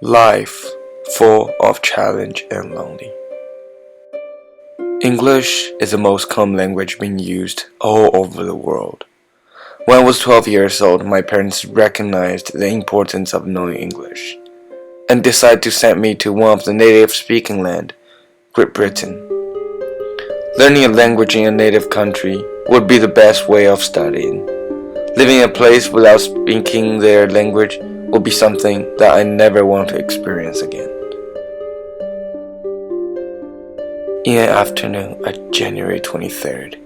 Life full of challenge and lonely. English is the most common language being used all over the world. When I was 12 years old, my parents recognized the importance of knowing English and decided to send me to one of the native speaking land, Great Britain. Learning a language in a native country would be the best way of studying. Living in a place without speaking their language would be something that I never want to experience again. In an afternoon on January 23rd,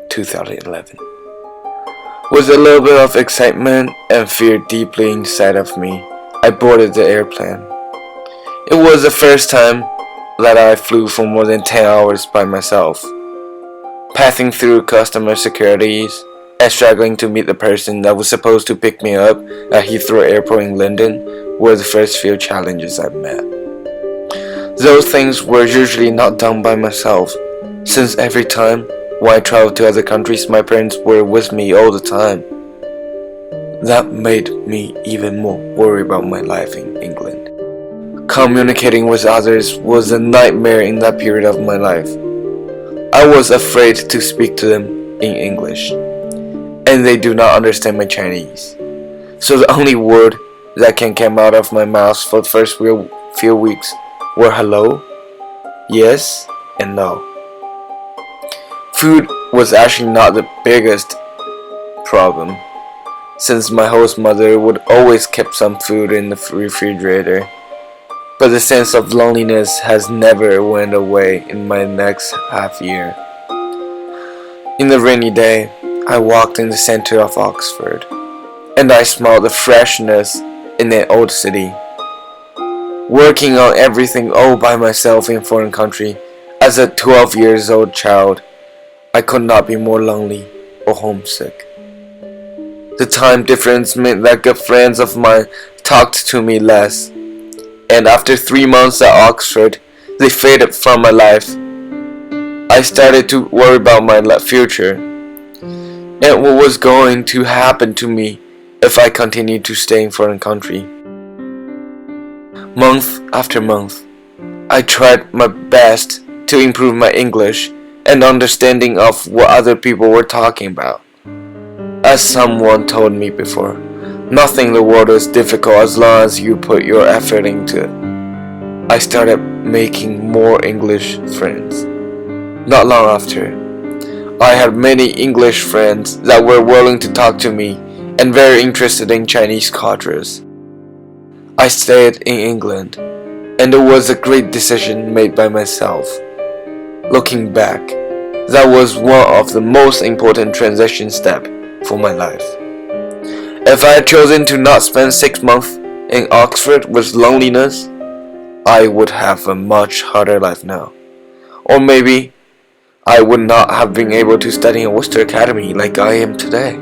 2011, with a little bit of excitement and fear deeply inside of me, I boarded the airplane. It was the first time that I flew for more than 10 hours by myself, passing through customer securities and struggling to meet the person that was supposed to pick me up at Heathrow Airport in London were the first few challenges I met. Those things were usually not done by myself, since every time when I traveled to other countries, my parents were with me all the time. That made me even more worried about my life in England. Communicating with others was a nightmare in that period of my life. I was afraid to speak to them in English, and they do not understand my Chinese. So the only word that can come out of my mouth for the first few weeks were hello, yes, and no. Food was actually not the biggest problem, since my host mother would always keep some food in the refrigerator. But the sense of loneliness has never went away in my next half year. In the rainy day, I walked in the center of Oxford, and I smelled the freshness in an old city. Working on everything all by myself in a foreign country, as a 12 years old child, I could not be more lonely or homesick. The time difference meant that good friends of mine talked to me less, and after 3 months at Oxford, they faded from my life. I started to worry about my future and what was going to happen to me if I continued to stay in a foreign country. Month after month, I tried my best to improve my English and understanding of what other people were talking about. As someone told me before, nothing in the world is difficult as long as you put your effort into it. I started making more English friends. Not long after, I had many English friends that were willing to talk to me and very interested in Chinese cultures. I stayed in England, and it was a great decision made by myself. Looking back, that was one of the most important transition steps for my life. If I had chosen to not spend 6 months in Oxford with loneliness, I would have a much harder life now. Or maybe I would not have been able to study in Worcester Academy like I am today.